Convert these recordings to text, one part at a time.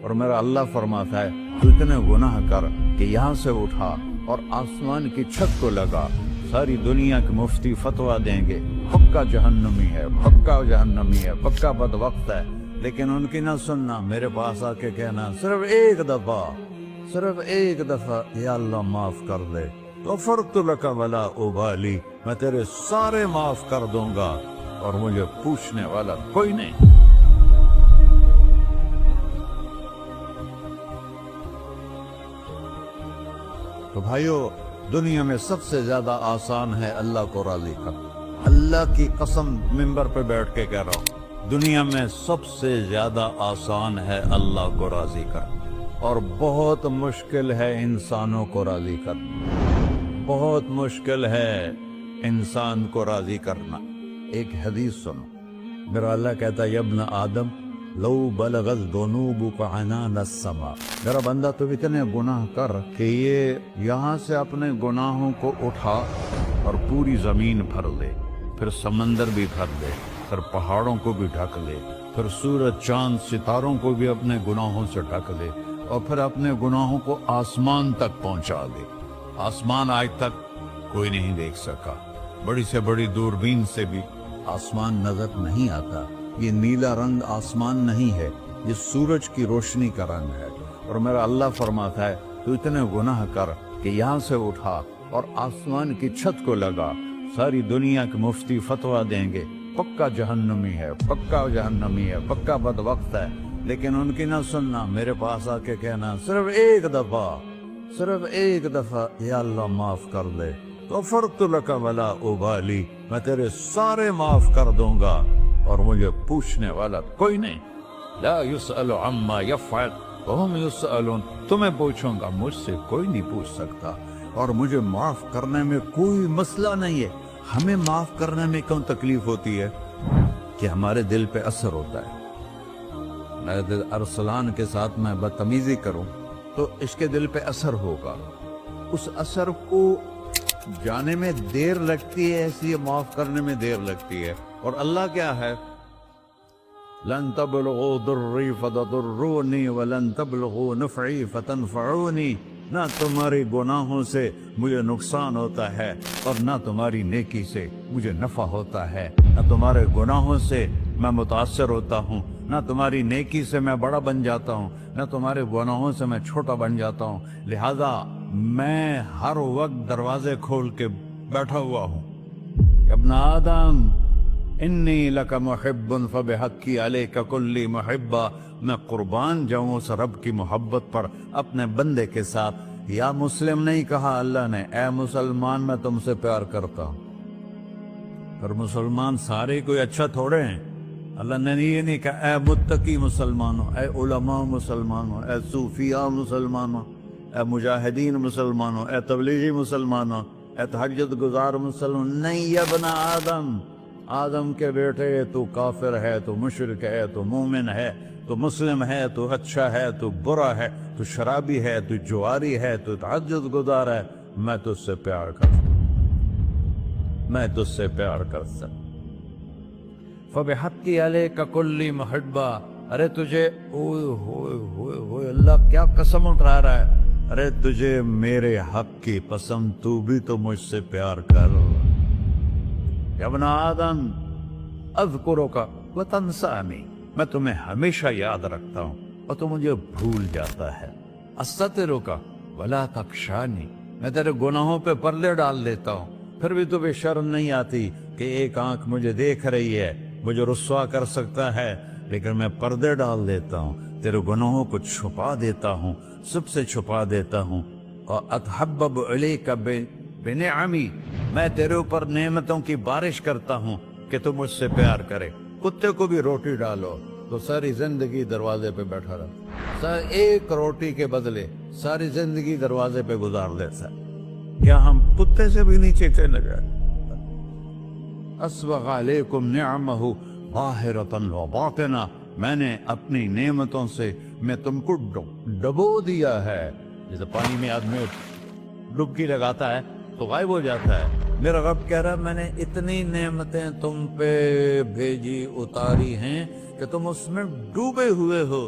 اور میرا اللہ فرماتا ہے تو اتنے گناہ کر کہ یہاں سے اٹھا اور آسمان کی چھت کو لگا، ساری دنیا کے مفتی فتویٰ دیں گے پکا جہنمی ہے، پکا جہنمی ہے، پکا بدبخت ہے، لیکن ان کی نہ سننا، میرے پاس آ کے کہنا صرف ایک دفعہ یا اللہ معاف کر دے، غفرت لک ولا ابالی، میں تیرے سارے معاف کر دوں گا اور مجھے پوچھنے والا کوئی نہیں۔ تو بھائیو، دنیا میں سب سے زیادہ آسان ہے اللہ کو راضی کرنا، اللہ کی قسم ممبر پہ بیٹھ کے کہہ رہا ہوں، دنیا میں سب سے زیادہ آسان ہے اللہ کو راضی کرنا، اور بہت مشکل ہے انسانوں کو راضی کرنا، بہت مشکل ہے انسان کو راضی کرنا۔ ایک حدیث سنو، میرا اللہ کہتا ہے ابن آدم لو بلغت ذنوبک عنان السماء، میرا بندہ تو اتنے گناہ کر کہ یہ یہاں سے اپنے گناہوں کو اٹھا اور پوری زمین بھر لے، پھر سمندر بھی بھر لے، پھر پہاڑوں کو بھی ڈھک لے، پھر سورج چاند ستاروں کو بھی اپنے گناہوں سے ڈھک لے، اور پھر اپنے گناہوں کو آسمان تک پہنچا دے۔ آسمان آج تک کوئی نہیں دیکھ سکا، بڑی سے بڑی دوربین سے بھی آسمان نظر نہیں آتا۔ یہ نیلا رنگ آسمان نہیں ہے، یہ سورج کی روشنی کا رنگ ہے۔ اور میرا اللہ فرماتا ہے تو اتنے گناہ کر کہ یہاں سے اٹھا اور آسمان کی چھت کو لگا، ساری دنیا کے مفتی فتویٰ دیں گے پکا جہنمی ہے، پکا جہنمی ہے، پکا بدبخت ہے، لیکن ان کی نہ سننا، میرے پاس آ کے کہنا صرف ایک دفعہ یا اللہ معاف کر دے، غفرت لک ولا ابالی، میں تیرے سارے معاف کر دوں گا اور مجھے پوچھنے والا کوئی نہیں۔ لا يسأل عما يفعل وهم يسألون، تمہیں پوچھوں گا، مجھ سے کوئی نہیں پوچھ سکتا، اور مجھے معاف کرنے میں کوئی مسئلہ نہیں ہے۔ ہمیں معاف کرنے میں کیوں تکلیف ہوتی ہے؟ کہ ہمارے دل پہ اثر ہوتا ہے۔ میرے دل ارسلان کے ساتھ میں بدتمیزی کروں تو اس کے دل پہ اثر ہوگا، اس اثر کو جانے میں دیر لگتی ہے، اس لیے معاف کرنے میں دیر لگتی ہے۔ اور اللہ کیا ہے؟ لن تبلغوا ضري فتضروني ولن تبلغوا نفعي فتنفعوني، نہ تمہاری گناہوں سے مجھے نقصان ہوتا ہے اور نہ تمہاری نیکی سے مجھے نفع ہوتا ہے، نہ تمہارے گناہوں سے میں متاثر ہوتا ہوں، نہ تمہاری نیکی سے میں بڑا بن جاتا ہوں، نہ تمہارے گناہوں سے میں چھوٹا بن جاتا ہوں، لہذا میں ہر وقت دروازے کھول کے بیٹھا ہوا ہوں۔ ابن آدم انی لک محب فبحقی علیک کلی محبہ، میں قربان جاؤں اس رب کی محبت پر اپنے بندے کے ساتھ۔ یا مسلم نہیں کہا اللہ نے، اے مسلمان میں تم سے پیار کرتا ہوں۔ اور مسلمان سارے کوئی اچھا تھوڑے ہیں، اللہ نے یہ نہیں کہا اے متقی مسلمانوں، اے علماء مسلمانوں، اے صوفیاء مسلمانوں، اے مجاہدین مسلمانوں، اے تبلیغی مسلمانوں، اے تہجد گزار مسلمان، نہیں یا ابن آدم، آدم کے بیٹے، تو کافر ہے، تو مشرک ہے، تو مومن ہے، تو مسلم ہے، تو اچھا ہے، تو برا ہے، تو شرابی ہے، تو جواری ہے، تو تہجد گزار ہے، میں تجھ سے پیار کرتا ہوں، میں تجھ سے پیار کرتا ہوں۔ فَبِحَقِّ عَلَيْكَ كُلِّ مُحِبَّةٍ، ارے تجھے اوئے اللہ کیا قسم اٹھا رہا ہے، ارے تجھے میرے حق کی قسم، تو بھی تو مجھ سے پیار کر۔ یا ابن آدم اذکرک وتنسانی، میں تمہیں ہمیشہ یاد رکھتا ہوں اور تو مجھے بھول جاتا ہے۔ استترک ولا تخشانی، میں تیرے گناہوں پہ پردے ڈال دیتا ہوں، پھر بھی تمہیں شرم نہیں آتی کہ ایک آنکھ مجھے دیکھ رہی ہے، مجھے رسوا کر سکتا ہے، لیکن میں پردے ڈال دیتا ہوں، تیرے گناہوں کو چھپا دیتا ہوں، سب سے چھپا دیتا ہوں۔ اور اتحبب الیک بنعمی، میں تیرے اوپر نعمتوں کی بارش کرتا ہوں کہ تو مجھ سے پیار کرے۔ کتے کو بھی روٹی ڈالو تو ساری زندگی دروازے پہ بیٹھا رہتا، ایک روٹی کے بدلے ساری زندگی دروازے پہ گزار دیتا ہے۔ کیا ہم کتے سے بھی نیچے تھے نہ گئے؟ اسبغ علیکم نعمہ ظاہرۃ و باطنہ، میں نے اپنی نعمتوں سے میں تم کو ڈبو دیا ہے۔ جیسے پانی میں آدمی ڈبکی لگاتا ہے تو غائب ہو جاتا ہے، میرا رب کہہ رہا ہے میں نے اتنی نعمتیں تم پہ بھیجی، اتاری ہیں کہ تم اس میں ڈوبے ہوئے ہو،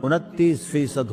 29%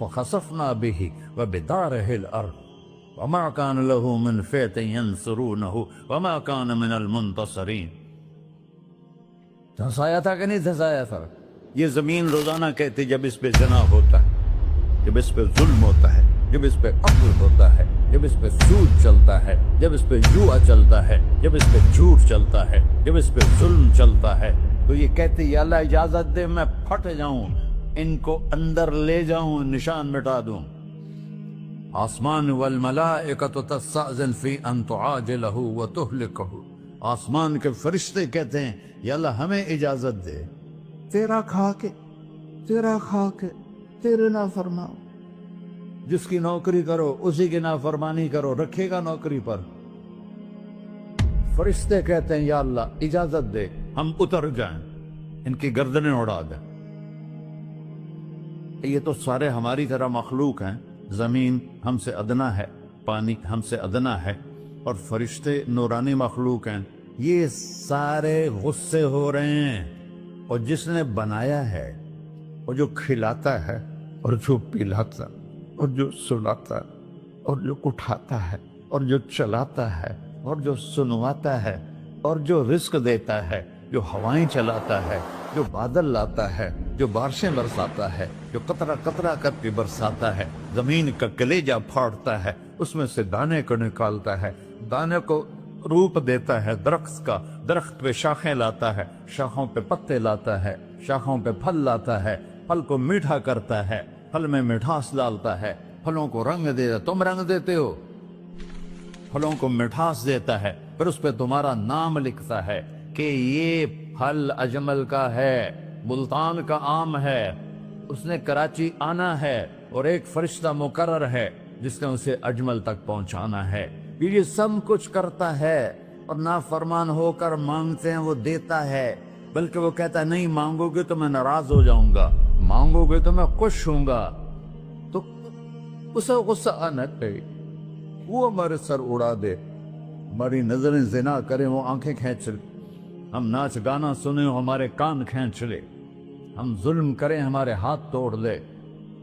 فخسفنا به وبداره الأرض وما كان له من فئة ينصرونه وما كان من المنتصرين. دھنسایا تھا کہ نہیں دھنسایا تھا؟ یہ زمین روزانہ کہتی جب اس پہ زنا ہوتا ہے، جب اس پہ ظلم ہوتا ہے، جب اس پہ قتل ہوتا ہے، جب اس پہ سود چلتا ہے، جب اس پہ جوا چلتا ہے، جب اس پہ جھوٹ چلتا ہے، جب اس پہ ظلم چلتا ہے، تو یہ کہتے یا اللہ اجازت دے میں پھٹ جاؤں، ان کو اندر لے جاؤں، نشان مٹا دوں. آسمان والملائکۃ تستأذن فی ان تعاجلہ وتہلکہ، آسمان کے فرشتے کہتے ہیں یا اللہ ہمیں اجازت دے، تیرا کھا کے تیرے نافرمان، جس کی نوکری کرو اسی کی نافرمانی کرو، رکھے گا نوکری پر. فرشتے کہتے ہیں یا اللہ اجازت دے ہم اتر جائیں، ان کی گردنیں اڑا دیں. یہ تو سارے ہماری طرح مخلوق ہیں، زمین ہم سے ادنا ہے، پانی ہم سے ادنا ہے، اور فرشتے نورانی مخلوق ہیں. یہ سارے غصے ہو رہے ہیں، اور جس نے بنایا ہے، اور جو کھلاتا ہے، اور جو پلاتا، اور جو سلاتا، اور جو اٹھاتا ہے، اور جو چلاتا ہے، اور جو سنواتا ہے، اور جو رزق دیتا ہے، جو ہوائیں چلاتا ہے، جو بادل لاتا ہے، جو بارشیں برساتا ہے، جو قطرہ قطرہ کر کے برساتا ہے، زمین کا کلیجہ پھاڑتا ہے، اس میں سے دانے کو نکالتا ہے، دانے کو روپ دیتا ہے درخت کا، درخت پہ شاخیں لاتا ہے، شاخوں پہ پتے لاتا ہے، شاخوں پہ پھل لاتا ہے، پھل کو میٹھا کرتا ہے، پھل میں مٹھاس ڈالتا ہے، پھلوں کو رنگ دیتا. تم رنگ دیتے ہو، پھلوں کو مٹھاس دیتا ہے، پھر اس پہ تمہارا نام لکھتا ہے کہ یہ پھل اجمل کا ہے، ملتان کا آم ہے، اس نے کراچی آنا ہے، اور ایک فرشتہ مقرر ہے جس نے اسے اجمل تک پہنچانا ہے. یہ سب کچھ کرتا ہے، اور نافرمان ہو کر مانگتے ہیں وہ دیتا ہے، بلکہ وہ کہتا ہے نہیں مانگو گے تو میں ناراض ہو جاؤں گا، مانگو گے تو میں خوش ہوں گا. تو اسے غصہ آنا چاہیے، وہ ہمارے سر اڑا دے، ہماری نظریں زنا کریں وہ آنکھیں کھینچ لے، ہم ناچ گانا سنیں ہمارے کان کھینچ لے، ہم ظلم کریں ہمارے ہاتھ توڑ دے،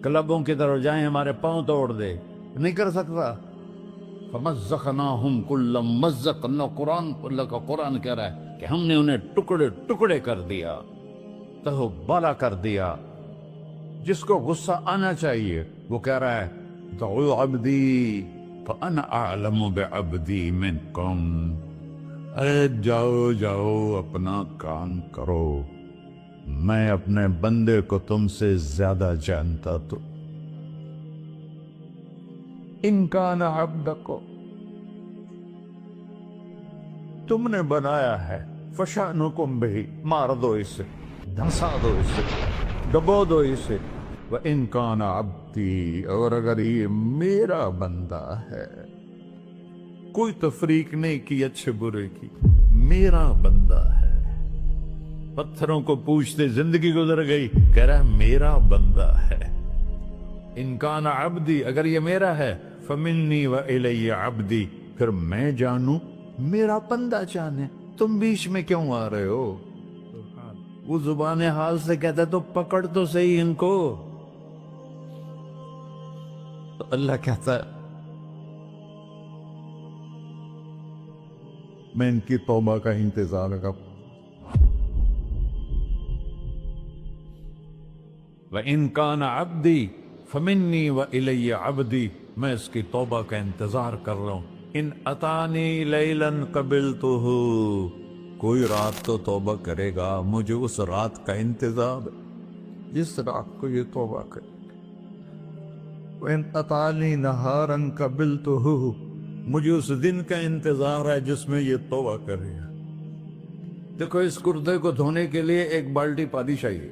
کلبوں کی طرف جائیں ہمارے پاؤں توڑ دے. نہیں کر سکتا. فَمَزَّقْنَاهُمْ كُلَّ مُمَزَّقٍ، اللہ کا قرآن کہہ رہا ہے کہ ہم نے انہیں ٹکڑے ٹکڑے کر دیا، تہو بالا کر دیا. جس کو غصہ آنا چاہیے وہ کہہ رہا ہے دعوا عبدی فَأَنَا أَعْلَمُ بِعَبْدِي مِنْكُمْ، ارے جاؤ جاؤ اپنا کام کرو، میں اپنے بندے کو تم سے زیادہ جانتا. تو ان کان عبدکو، تم نے بنایا ہے، فشانکم بہی، مار دو اسے، دھنسا دو اسے، ڈبو دو اسے. وَإِن كَانَ عَبْدِي، اور اگر یہ میرا بندہ ہے، کوئی تفریق نہیں کی اچھے برے کی، میرا بندہ ہے. پتھروں کو پوچھتے زندگی گزر گئی، کہہ رہا ہے میرا بندہ ہے. ان کان عبدی، اگر یہ میرا ہے، فمنی وإلی عبدی، پھر میں جانوں میرا بندہ جانے. تم بیچ میں کیوں آ رہے ہو؟ وہ زبان حال سے کہتا ہے تو پکڑ تو صحیح ان کو. تو اللہ کہتا ہے میں ان کی توبہ کا انتظار کروں. وَإِن كَانَ عَبْدِي فَمِنِّي وَإِلَيَّ عَبْدِي، میں اس کی توبہ کا انتظار کر رہا ہوں. ان اتانی لیلاً قبلتہ، کوئی رات تو توبہ کرے گا، مجھے اس رات کا انتظار جس رات کو یہ توبہ کرے. وَإِن أَتَانِي نَهَارًا قَبِلْتُهُ، مجھے اس دن کا انتظار ہے جس میں یہ توبہ کرے گا. دیکھو اس کرتے کو دھونے کے لیے ایک بالٹی پانی چاہیے.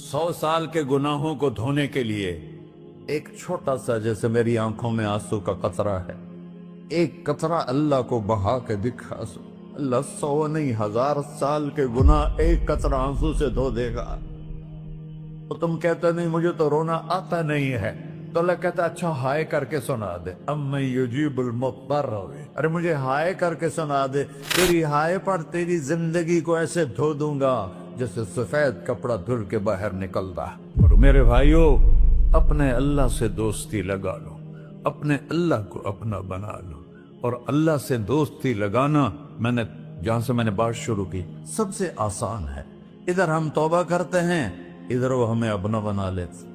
100 سال کے گناہوں کو دھونے کے لیے ایک چھوٹا سا، جیسے میری آنکھوں میں آنسو کا قطرہ ہے، ایک قطرہ اللہ کو بہا کے دکھا سو، اللہ 100 نہیں 1000 سال کے گناہ ایک قطرہ آنسو سے دھو دے گا. تو تم کہتے نہیں مجھے تو رونا آتا نہیں ہے، تو اللہ کہتا اچھا ہائے کر کے سنا دے. اَمَّن يُجِيبُ الْمُضْطَرَّ، ارے مجھے ہائے کر کے سنا دے، تیری ہائے پر تیری زندگی کو ایسے دھو دوں گا جیسے سفید کپڑا دھل کے باہر نکلتا. اور میرے بھائیو، اپنے اللہ سے دوستی لگا لو، اپنے اللہ کو اپنا بنا لو. اور اللہ سے دوستی لگانا جہاں سے میں نے بات شروع کی سب سے آسان ہے. ادھر ہم توبہ کرتے ہیں، ادھر وہ ہمیں اپنا بنا لیتے.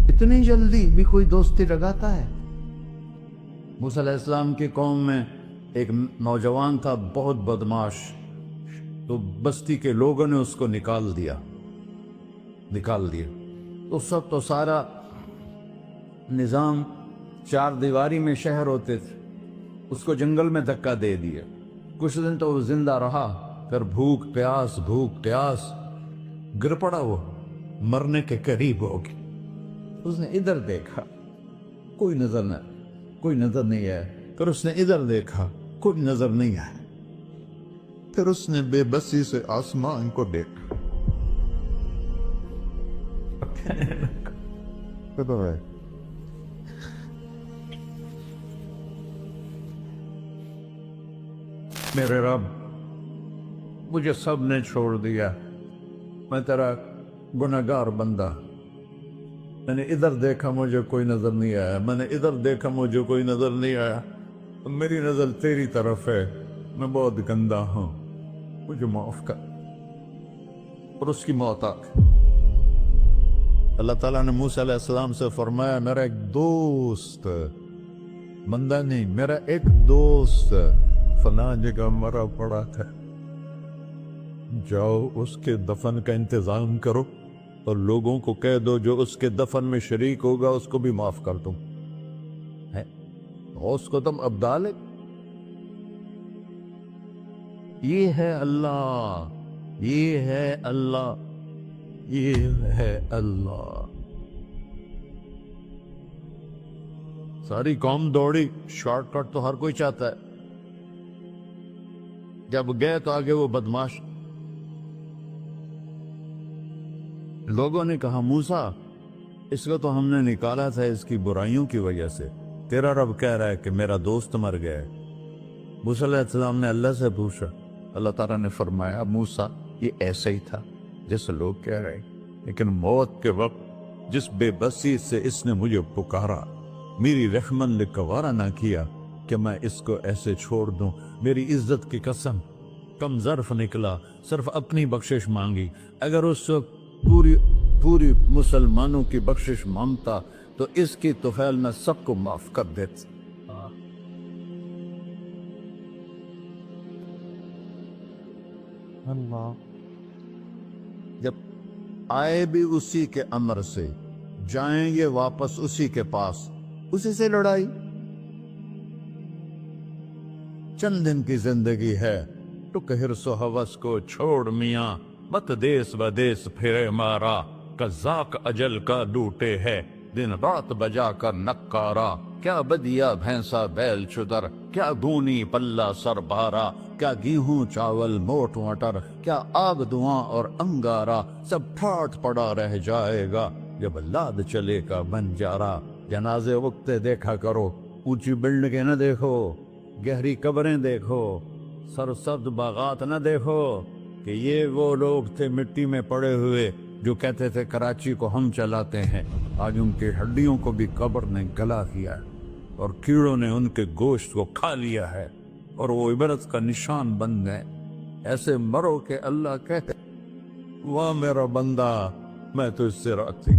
اتنی جلدی بھی کوئی دوستی لگاتا ہے؟ موسیٰ علیہ السلام کی قوم میں ایک نوجوان تھا بہت بدماش، تو بستی کے لوگوں نے اس کو نکال دیا. تو سارا نظام 4 دیواری میں شہر ہوتے تھے، اس کو جنگل میں دھکا دے دیا. کچھ دن تو وہ زندہ رہا، پھر بھوک پیاس گر پڑا، وہ مرنے کے قریب ہو گیا. اس نے ادھر دیکھا، کوئی نظر نہیں آیا. پھر اس نے ادھر دیکھا، کوئی نظر نہیں آیا. پھر اس نے بے بسی سے آسمان کو دیکھا. میرے رب، مجھے سب نے چھوڑ دیا، میں تیرا گنہگار بندہ. میں نے ادھر دیکھا، مجھے کوئی نظر نہیں آیا. میں نے ادھر دیکھا، مجھے کوئی نظر نہیں آیا. میری نظر تیری طرف ہے، میں بہت گندا ہوں، مجھے معاف کر. اور اس کی موت آ گئی. اللہ تعالیٰ نے موسیٰ علیہ السلام سے فرمایا، میرا ایک دوست، بندہ نہیں، میرا ایک دوست فلاں جگہ مرا پڑا تھا، جاؤ اس کے دفن کا انتظام کرو اور لوگوں کو کہہ دو جو اس کے دفن میں شریک ہوگا اس کو بھی معاف کر دو. اس کو تم ابدال. یہ ہے اللہ، یہ ہے اللہ، یہ ہے اللہ. ساری قوم دوڑی، شارٹ کٹ تو ہر کوئی چاہتا ہے. جب گئے تو آگے وہ بدماش. لوگوں نے کہا، موسیٰ اس کو تو ہم نے نکالا تھا اس کی برائیوں کی وجہ سے، تیرا رب کہہ رہا ہے کہ میرا دوست مر گیا ہے. موسیٰ علیہ السلام نے اللہ سے پوچھا. اللہ تعالیٰ نے فرمایا، موسیٰ یہ ایسا ہی تھا جیسے لوگ کہہ رہے، لیکن موت کے وقت جس بے بسی سے اس نے مجھے پکارا، میری رحمت نے گوارا نہ کیا کہ میں اس کو ایسے چھوڑ دوں. میری عزت کی قسم، کم ظرف نکلا، صرف اپنی بخشش مانگی. اگر اس وقت پوری مسلمانوں کی بخشش مانگتا تو اس کی طفیل میں سب کو معاف کر دیتا. اللہ جب آئے بھی اسی کے امر سے، جائیں گے واپس اسی کے پاس، اسی سے لڑائی. چند دن کی زندگی ہے، ٹک حرص و ہوس کو چھوڑ میاں، مت دیس بدیس پھرے مارا. قذاق اجل کا ڈوٹے ہے، دن رات بجا کر نکارا. کیا بدیا بھینسا بیل چدر، کیا گونی پلہ سر بارا. کیا گیہوں چاول موٹ مٹر، کیا آگ دھواں اور انگارا. سب ٹھاٹ پڑا رہ جائے گا جب لاد چلے کا بنجارا. جنازے وقتے دیکھا کرو، اونچی بلڈنگیں نہ دیکھو، گہری قبریں دیکھو، سرسبز باغات نہ دیکھو کہ یہ وہ لوگ تھے مٹی میں پڑے ہوئے جو کہتے تھے کراچی کو ہم چلاتے ہیں. آج ان کی ہڈیوں کو بھی قبر نے گلا کیا اور کیڑوں نے ان کے گوشت کو کھا لیا ہے اور وہ عبرت کا نشان بن گئے. ایسے مرو کہ اللہ کہتے، واہ میرا بندہ میں تو اس سے راضی.